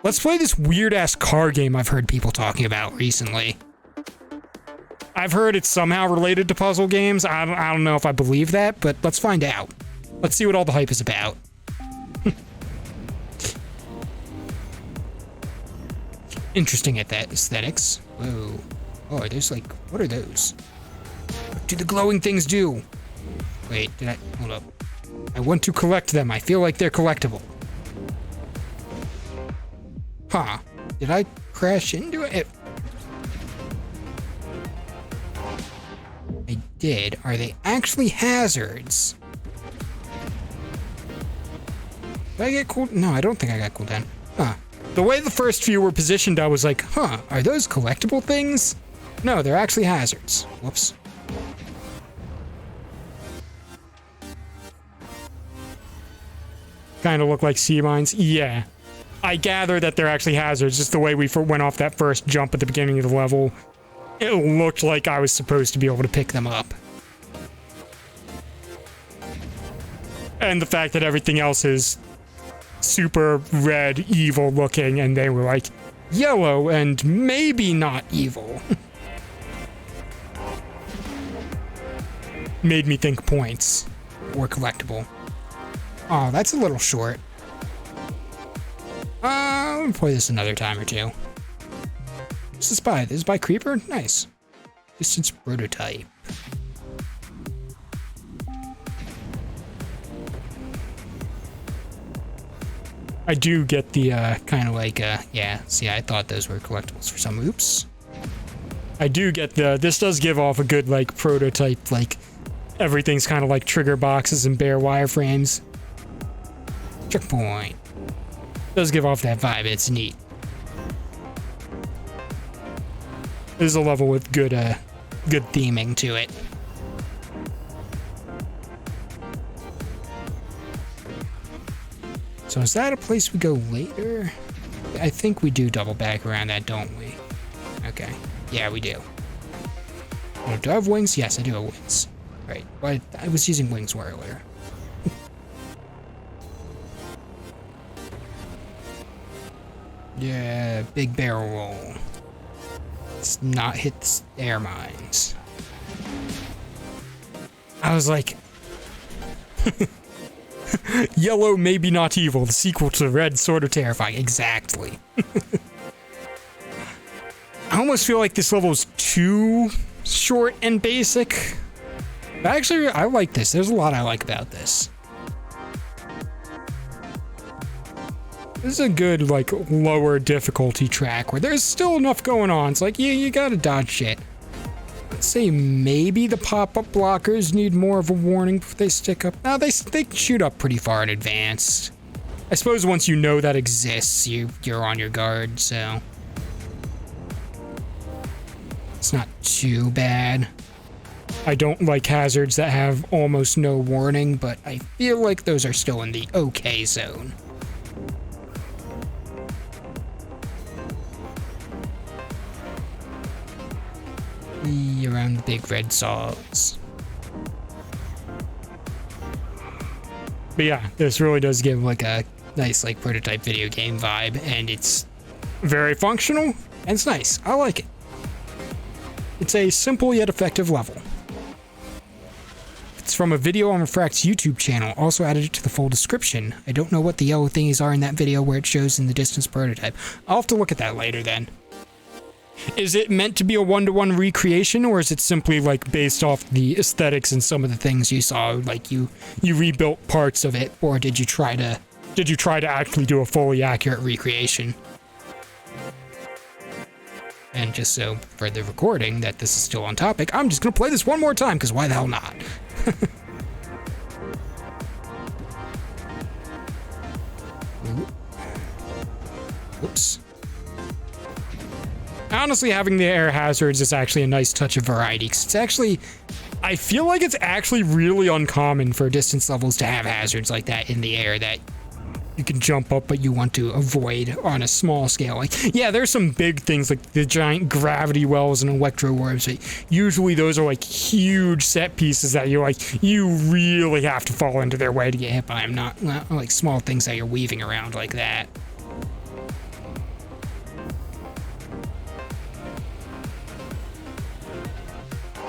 Let's play this weird-ass car game I've heard people talking about recently. I've heard it's somehow related to puzzle games. I don't know if I believe that, but let's find out. Let's see what all the hype is about. Interesting at that aesthetics. Whoa. Oh, there's like, what are those? What do the glowing things do? Wait, hold up. I want to collect them. I feel like they're collectible. Huh. Did I crash into it? I did. Are they actually hazards? Did I get cooled? No, I don't think I got cooled down. Huh. The way the first few were positioned, I was like, huh, are those collectible things? No, they're actually hazards. Whoops. Kind of look like sea mines. Yeah. I gather that they're actually hazards, just the way we went off that first jump at the beginning of the level. It looked like I was supposed to be able to pick them up. And the fact that everything else is super red, evil looking, and they were like yellow and maybe not evil. Made me think points were collectible. Oh, that's a little short. I'll play this another time or two. What's this by? This is by Creeper? Nice. Distance prototype. I do get the kind of like, yeah, see, I thought those were collectibles for some. Oops. I do get this does give off a good, like, prototype, like, everything's kind of like trigger boxes and bare wireframes. Checkpoint. Does give off that vibe, it's neat. This is a level with good theming to it. So is that a place we go later? I think we do double back around that, don't we? Okay. Yeah, we do. Oh, do I have wings? Yes, I do have wings. Right. But I was using wings earlier. Yeah, big barrel roll. Let's not hit the air mines. I was like... Yellow, maybe not evil. The sequel to Red, sort of terrifying. Exactly. I almost feel like this level is too short and basic. But actually, I like this. There's a lot I like about this. This is a good, like, lower difficulty track where there's still enough going on. It's like, yeah, you gotta dodge shit. Let's say maybe the pop-up blockers need more of a warning before they stick up. No, they shoot up pretty far in advance. I suppose once you know that exists, you're on your guard, so... It's not too bad. I don't like hazards that have almost no warning, but I feel like those are still in the okay zone. Around the big red saws. But yeah, this really does give like a nice like prototype video game vibe, and it's very functional and it's nice. I like it. It's a simple yet effective level. It's from a video on Refract's YouTube channel, also added it to the full description. I don't know what the yellow thingies are in that video where it shows in the distance prototype. I'll have to look at that later then. Is it meant to be a one-to-one recreation, or is it simply like based off the aesthetics and some of the things you saw, like you rebuilt parts of it, or did you try to actually do a fully accurate recreation? And just so for the recording that this is still on topic, I'm just gonna play this one more time, because why the hell not? Whoops. Honestly, having the air hazards is actually a nice touch of variety, because it's actually, I feel like it's actually really uncommon for distance levels to have hazards like that in the air that you can jump up but you want to avoid on a small scale. Like, yeah, there's some big things like the giant gravity wells and electro orbs, but usually those are like huge set pieces that you really have to fall into their way to get hit by them, not like small things that you're weaving around like that.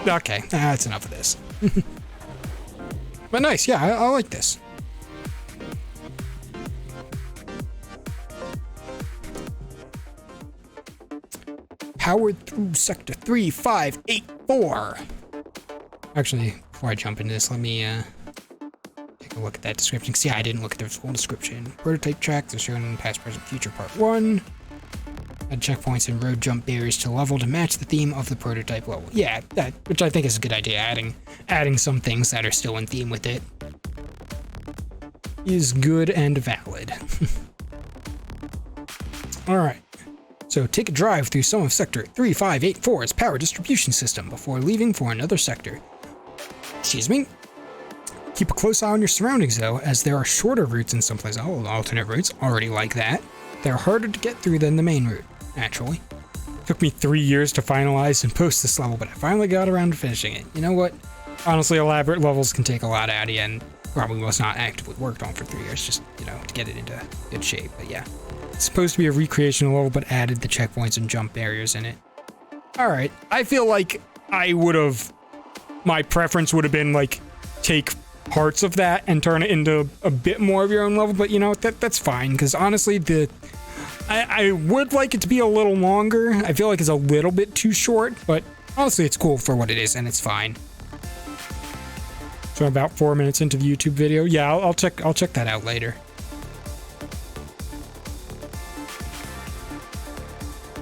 Okay, that's enough of this. But nice, yeah, I like this. Powered through Sector 3584. Actually, before I jump into this, let me take a look at that description. See, I didn't look at the full description. Prototype tracks are shown in past, present, future part 1. Add checkpoints and road jump barriers to level to match the theme of the prototype level. Yeah, that, which I think is a good idea. Adding some things that are still in theme with it is good and valid. All right. So take a drive through some of Sector 3584's power distribution system before leaving for another sector. Excuse me. Keep a close eye on your surroundings though, as there are shorter routes in some places. Oh, alternate routes, already like that. They're harder to get through than the main route, naturally. Took me 3 years to finalize and post this level, but I finally got around to finishing it. You know what? Honestly, elaborate levels can take a lot out of you, and probably was not actively worked on for 3 years, just, you know, to get it into good shape, but yeah. It's supposed to be a recreational level, but added the checkpoints and jump barriers in it. Alright, I feel like my preference would have been, like, take parts of that and turn it into a bit more of your own level, but you know, that's fine, because honestly, I would like it to be a little longer. I feel like it's a little bit too short, but honestly, it's cool for what it is, and it's fine. So I'm about 4 minutes into the YouTube video. Yeah, I'll check that out later.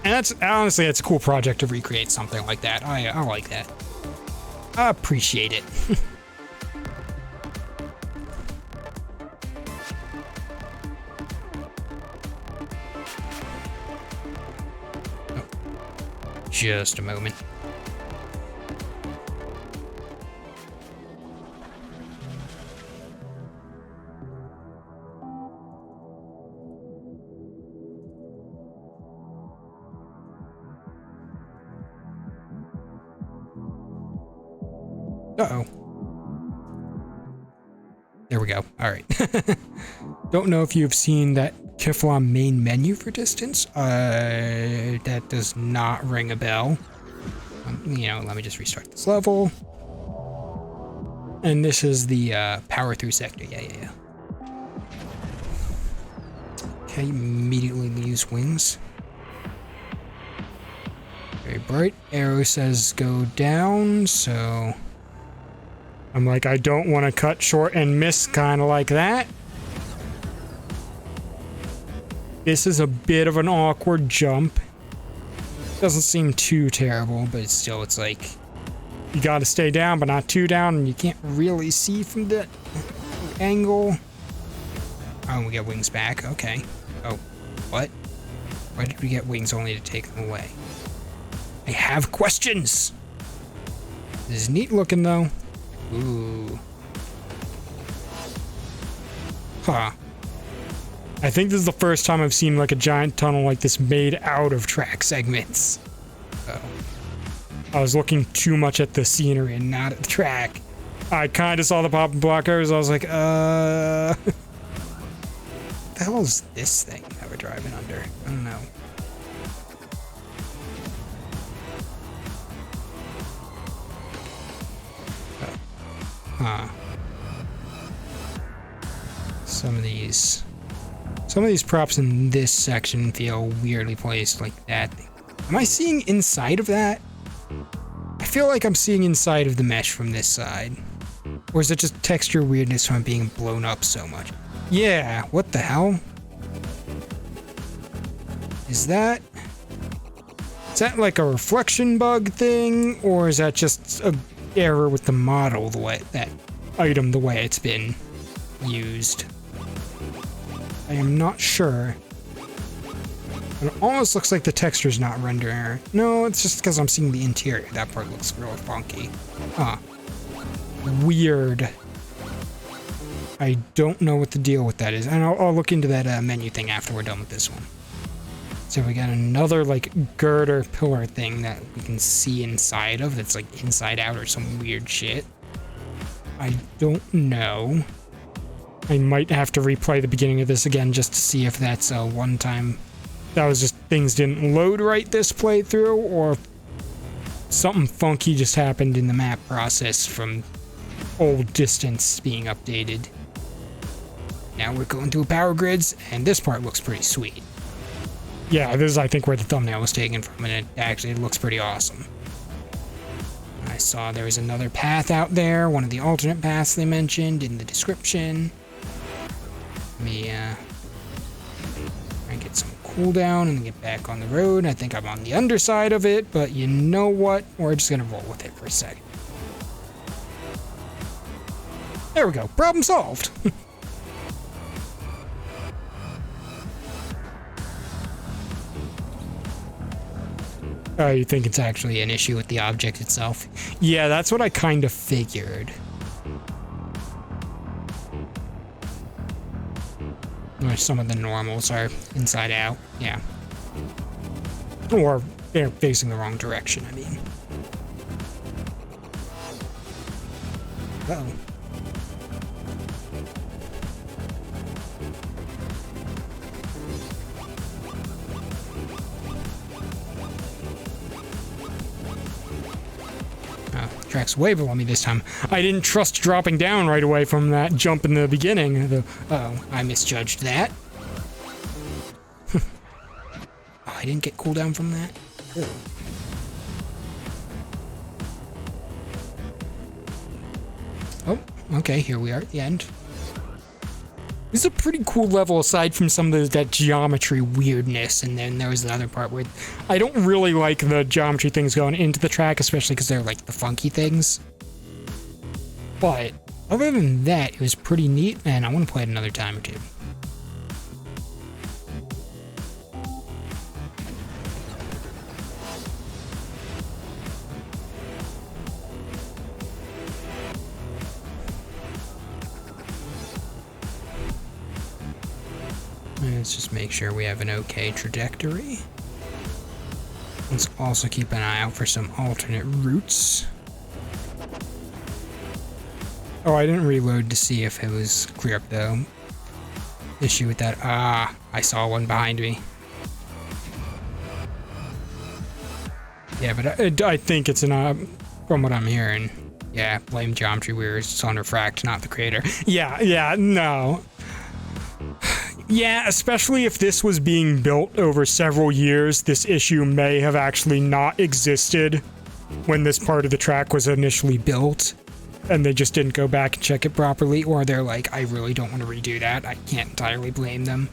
And that's honestly, it's a cool project to recreate something like that. I like that. I appreciate it. Oh, just a moment. Uh-oh. There we go. All right. Don't know if you've seen that Kifflom main menu for distance. That does not ring a bell. You know, let me just restart this level. And this is the power through sector. Yeah. Okay, immediately lose wings. Very bright. Arrow says go down, so I'm like, I don't want to cut short and miss, kind of like that. This is a bit of an awkward jump. Doesn't seem too terrible, but it's like, you gotta stay down, but not too down, and you can't really see from that angle. Oh, we get wings back, okay. Oh, what? Why did we get wings only to take them away? I have questions! This is neat looking, though. Ooh. Huh. I think this is the first time I've seen like a giant tunnel like this made out of track segments. Oh. I was looking too much at the scenery and not at the track. I kind of saw the pop and blockers. I was like, what the hell is this thing that we're driving under? I don't know. Huh. Some of these props in this section feel weirdly placed like that. Am I seeing inside of that? I feel like I'm seeing inside of the mesh from this side. Or is it just texture weirdness from being blown up so much? Yeah, what the hell? Is that like a reflection bug thing? Or is that just a error with the model, the way that item, the way it's been used? I am not sure. It almost looks like the texture's not rendering. No, it's just because I'm seeing the interior. That part looks real funky. Huh. Weird. I don't know what the deal with that is. And I'll look into that menu thing after we're done with this one. So we got another like girder pillar thing that we can see inside of, that's like inside out or some weird shit. I don't know. I might have to replay the beginning of this again just to see if that's a one time, that was just things didn't load right this playthrough, or something funky just happened in the map process from old distance being updated. Now we're going through power grids, and this part looks pretty sweet. Yeah, this is, I think, where the thumbnail was taken from, and it actually looks pretty awesome. I saw there was another path out there, one of the alternate paths they mentioned in the description. Let me try and get some cooldown and get back on the road. I think I'm on the underside of it, but you know what? We're just gonna roll with it for a second. There we go. Problem solved. Oh, you think it's actually an issue with the object itself? Yeah, that's what I kind of figured. Where some of the normals are inside out, yeah. Or they're facing the wrong direction, I mean. Uh-oh. Track's way below me this time. I didn't trust dropping down right away from that jump in the beginning. Uh-oh, I misjudged that. Oh, I didn't get cooldown from that? Ew. Oh, okay, here we are at the end. This is a pretty cool level aside from some of that geometry weirdness, and then there was the other part where I don't really like the geometry things going into the track, especially because they're like the funky things. But other than that, it was pretty neat, and I want to play it another time or two. Let's just make sure we have an okay trajectory. Let's also keep an eye out for some alternate routes. Oh, I didn't reload to see if it was clear up though. Issue with that. Ah, I saw one behind me. Yeah, but I think it's from what I'm hearing. Yeah, blame geometry weirs. It's on Refract, not the creator. Yeah, no. Yeah, especially if this was being built over several years, this issue may have actually not existed when this part of the track was initially built, and they just didn't go back and check it properly, or they're like, I really don't want to redo that. I can't entirely blame them.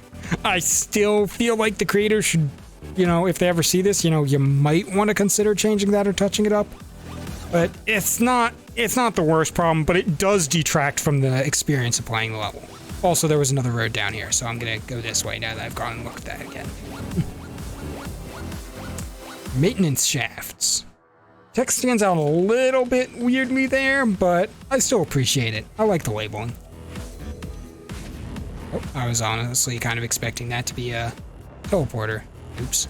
I still feel like the creator should, you know, if they ever see this, you know, you might want to consider changing that or touching it up. But it's not the worst problem, but it does detract from the experience of playing the level. Also, there was another road down here, so I'm gonna go this way now that I've gone and looked at that again. Maintenance shafts. Text stands out a little bit weirdly there, but I still appreciate it. I like the labeling. Oh, I was honestly kind of expecting that to be a teleporter. Oops.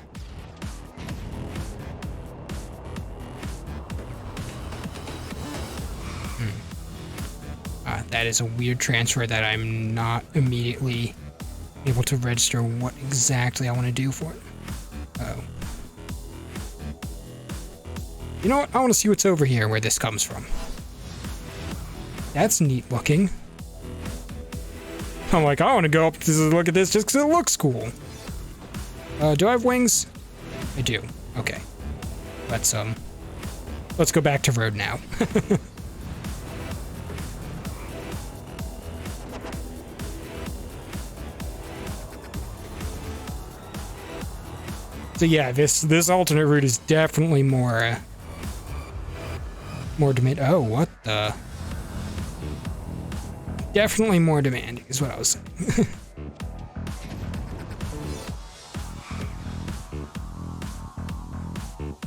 That is a weird transfer that I'm not immediately able to register what exactly I want to do for it. Oh. You know what? I want to see what's over here where this comes from. That's neat looking. I'm like, I want to go up to look at this just because it looks cool. Do I have wings? I do. Okay. Let's go back to road now. So yeah, this alternate route is definitely more demanding. Oh, what the? Definitely more demanding is what I was saying.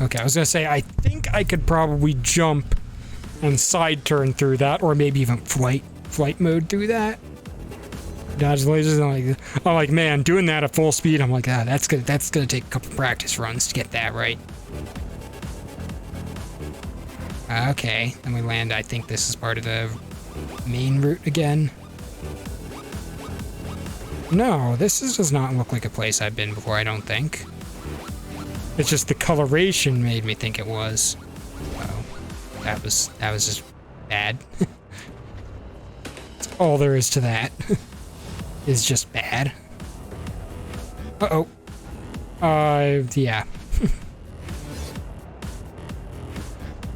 Okay, I was gonna say I think I could probably jump and side turn through that, or maybe even flight mode through that. Dodge lasers. I'm like, man, doing that at full speed. I'm like, that's gonna take a couple practice runs to get that right. Okay, then we land. I think this is part of the main route again. No, does not look like a place I've been before. I don't think. It's just the coloration made me think it was. Oh, that was just bad. That's all there is to that. Is just bad. Uh-oh. Yeah.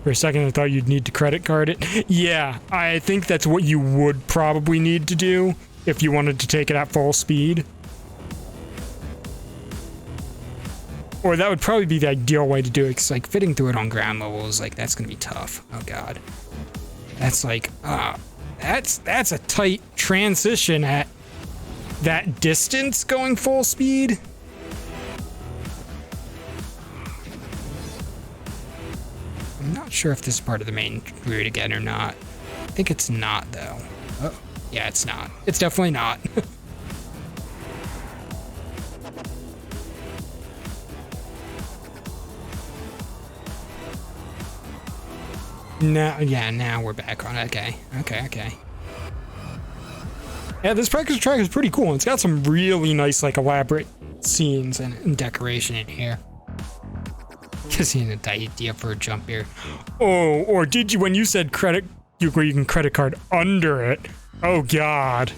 For a second, I thought you'd need to credit card it. Yeah, I think that's what you would probably need to do if you wanted to take it at full speed. Or that would probably be the ideal way to do it, because, like, fitting through it on ground level is, like, that's gonna be tough. Oh, God. That's, like, that's a tight transition at that distance going full speed. I'm not sure if this is part of the main route again or not. I think it's not, though. Oh, yeah, it's not. It's definitely not. Now we're back on. Okay. Yeah, this practice track is pretty cool. It's got some really nice, like, elaborate scenes and decoration in here. Gives you an idea for a jump here. Oh, or did you, when you said credit, you can credit card under it? Oh, God.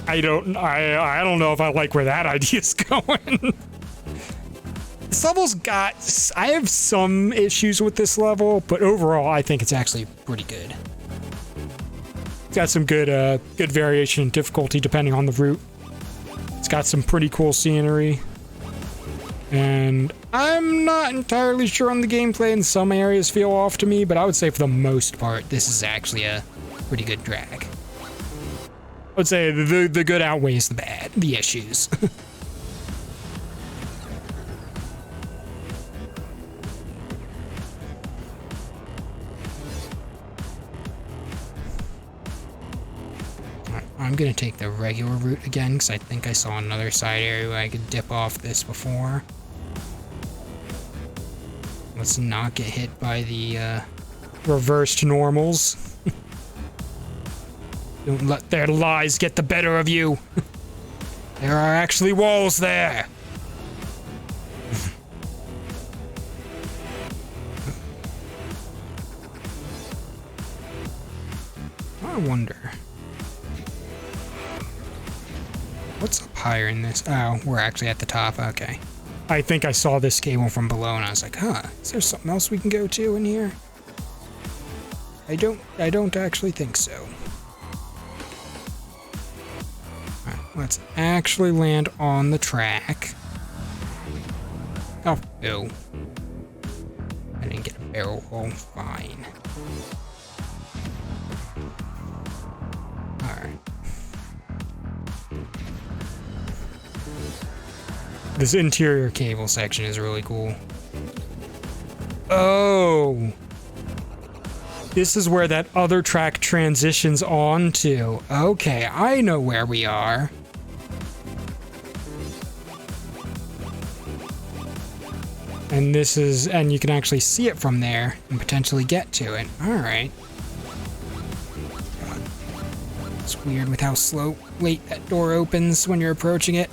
I don't know if I like where that idea's going. This level's got, I have some issues with this level, but overall, I think it's actually pretty good. It's got some good variation in difficulty depending on the route. It's got some pretty cool scenery. And I'm not entirely sure on the gameplay, and some areas feel off to me, but I would say for the most part, this is actually a pretty good drag. I would say the good outweighs the issues. I'm gonna take the regular route again, because I think I saw another side area where I could dip off this before. Let's not get hit by the reversed normals. Don't let their lies get the better of you. There are actually walls there. I wonder. What's up higher in this? Oh, we're actually at the top. Okay. I think I saw this cable from below and I was like, huh, is there something else we can go to in here? I don't actually think so. Alright, let's actually land on the track. Oh, no. I didn't get a barrel roll. Fine. Alright. This interior cable section is really cool. Oh! This is where that other track transitions on to. Okay, I know where we are. And this is, and you can actually see it from there and potentially get to it. Alright. It's weird with how late that door opens when you're approaching it.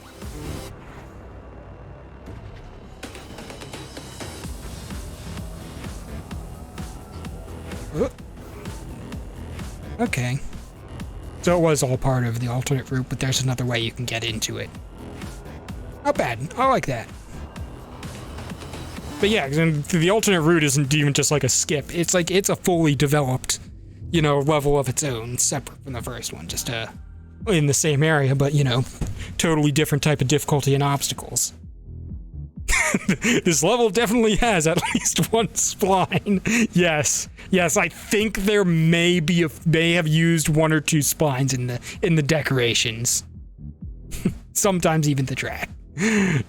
Okay. So it was all part of the alternate route, but there's another way you can get into it. Not bad. I like that. But yeah, the alternate route isn't even just like a skip. It's like, it's a fully developed, you know, level of its own, separate from the first one. Just in the same area, but, you know, totally different type of difficulty and obstacles. This level definitely has at least one spline. Yes, I think there may have used one or two splines in the decorations. Sometimes even the track.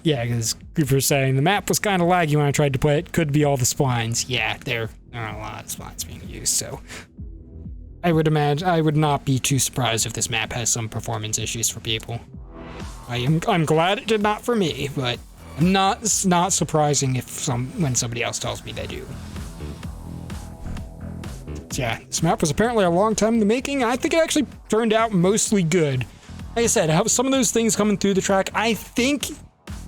Yeah, because people were saying the map was kind of laggy when I tried to play it. Could be all the splines. Yeah, there are a lot of splines being used, so I would imagine I would not be too surprised if this map has some performance issues for people. I'm glad it did not for me, but it's not surprising if when somebody else tells me they do. Yeah, this map was apparently a long time in the making. I think it actually turned out mostly good. Like I said, some of those things coming through the track, I think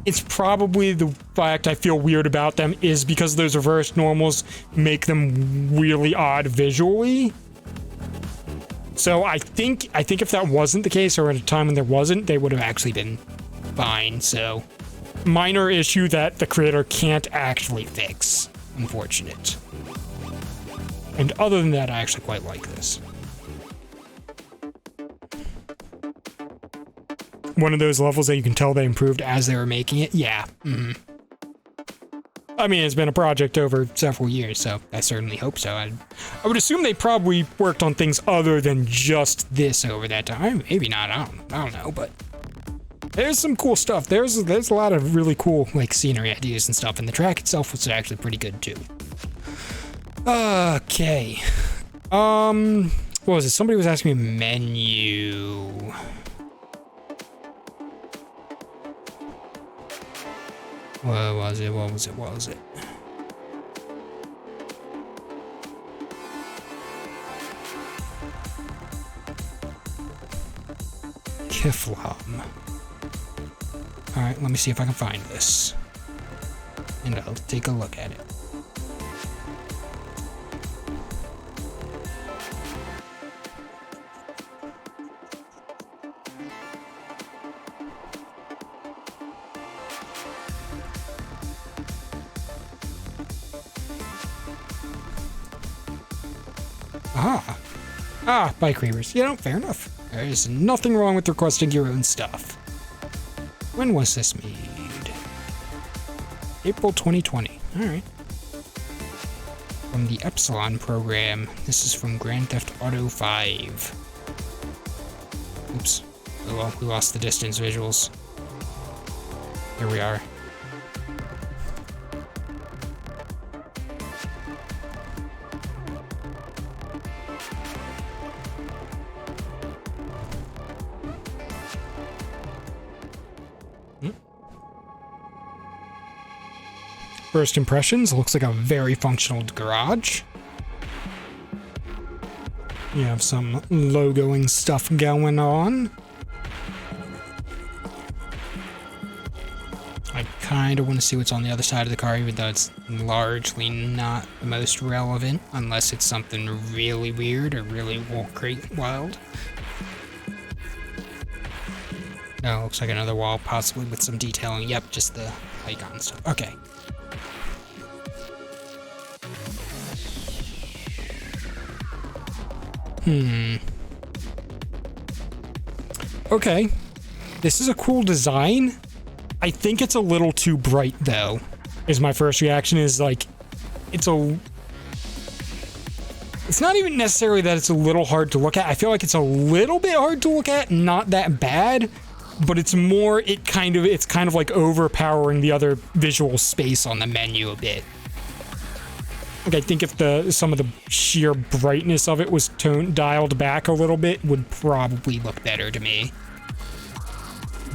it's probably the fact I feel weird about them is because those reverse normals make them really odd visually. So I think if that wasn't the case, or at a time when there wasn't, they would have actually been fine. So minor issue that the creator can't actually fix. Unfortunate. And other than that, I actually quite like this. One of those levels that you can tell they improved as they were making it. Yeah. Mm-hmm. I mean, it's been a project over several years, so I certainly hope so. I would assume they probably worked on things other than just this over that time. Maybe not. I don't know, but there's some cool stuff. There's a lot of really cool like scenery ideas and stuff, and the track itself was actually pretty good too. Okay. What was it? Somebody was asking me menu. What was it? Kifflom. Alright, let me see if I can find this. And I'll take a look at it. Bike reavers. You know, fair enough. There's nothing wrong with requesting your own stuff. When was this made? April 2020. Alright. From the Epsilon program. This is from Grand Theft Auto 5. Oops. Oh well, we lost the distance visuals. Here we are. First impressions, looks like a very functional garage. You have some logoing stuff going on. I kind of want to see what's on the other side of the car, even though it's largely not the most relevant, unless it's something really weird or really great wild. No, looks like another wall, possibly with some detailing. Yep, just the icon stuff. Okay. Okay. This is a cool design. I think it's a little too bright, though, is my first reaction. Is like, it's not even necessarily that it's a little hard to look at. I feel like it's a little bit hard to look at, not that bad, but it's more, it's kind of like overpowering the other visual space on the menu a bit. Like, I think if some of the sheer brightness of it was dialed back a little bit, would probably look better to me.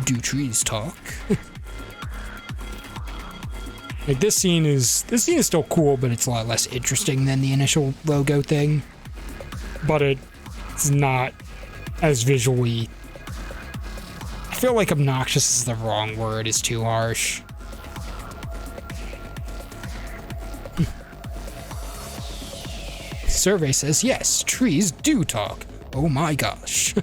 Do trees talk? Like, this scene is still cool, but it's a lot less interesting than the initial logo thing. But it's not as visually, I feel like obnoxious is the wrong word, it's too harsh. Survey says yes, trees do talk. Oh my gosh.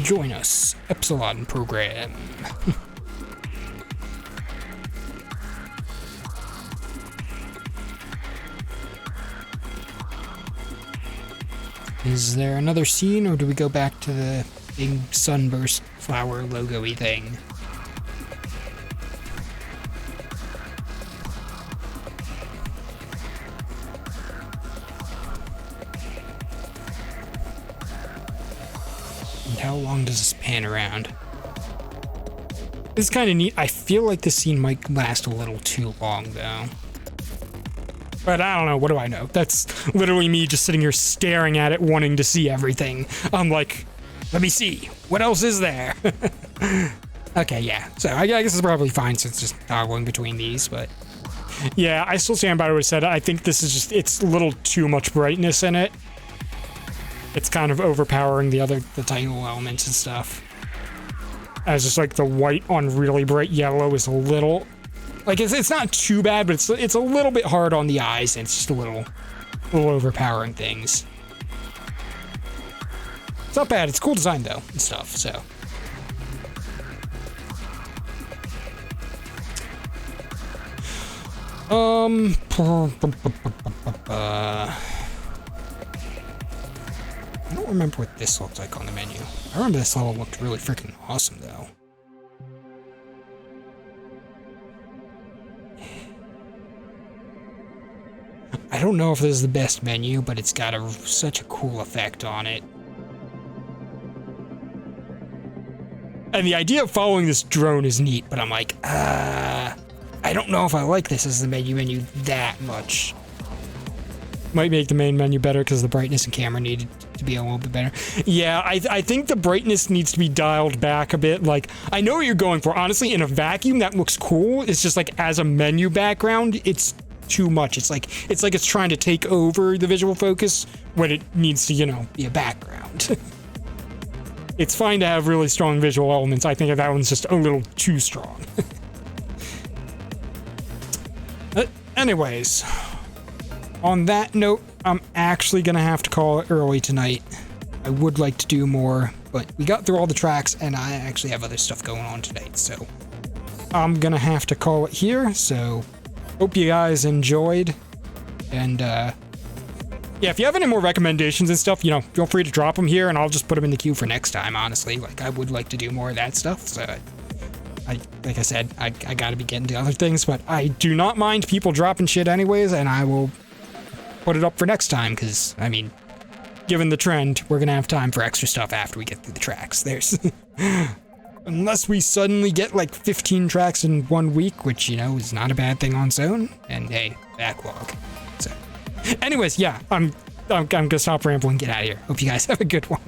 Join us, Epsilon program. Is there another scene, or do we go back to the big sunburst flower logo-y thing? How long does this pan around? This is kind of neat. I feel like this scene might last a little too long, though. But I don't know, what do I know? That's literally me just sitting here staring at it, wanting to see everything. I'm like, let me see, what else is there? Okay, yeah, so I guess it's probably fine since it's just toggling between these, but yeah, I still stand by what I said. I think this is just, it's a little too much brightness in it. It's kind of overpowering the title elements and stuff. As just like the white on really bright yellow is a little, like it's not too bad, but it's a little bit hard on the eyes, and it's just a little overpowering things. It's not bad. It's cool design though and stuff. So. I don't remember what this looked like on the menu. I remember this level looked really freaking awesome though. I don't know if this is the best menu, but it's got such a cool effect on it. And the idea of following this drone is neat, but I'm like, I don't know if I like this as the menu that much. Might make the main menu better because the brightness and camera needed to be a little bit better. Yeah, I think the brightness needs to be dialed back a bit. Like, I know what you're going for. Honestly, in a vacuum, that looks cool. It's just like, as a menu background, it's too much. It's like it's trying to take over the visual focus when it needs to, you know, be a background. It's fine to have really strong visual elements. I think that one's just a little too strong. Anyways, on that note, I'm actually gonna have to call it early tonight. I would like to do more, but we got through all the tracks, and I actually have other stuff going on tonight, so I'm gonna have to call it here. So hope you guys enjoyed, and yeah, if you have any more recommendations and stuff, you know, feel free to drop them here, and I'll just put them in the queue for next time. Honestly, like, I would like to do more of that stuff, so like I said, I gotta be getting to other things, but I do not mind people dropping shit anyways, and I will put it up for next time, because, I mean, given the trend, we're gonna have time for extra stuff after we get through the tracks. There's unless we suddenly get like 15 tracks in 1 week, which, you know, is not a bad thing on its own, and hey, backlog. So anyways, yeah, I'm gonna stop rambling and get out of here. Hope you guys have a good one.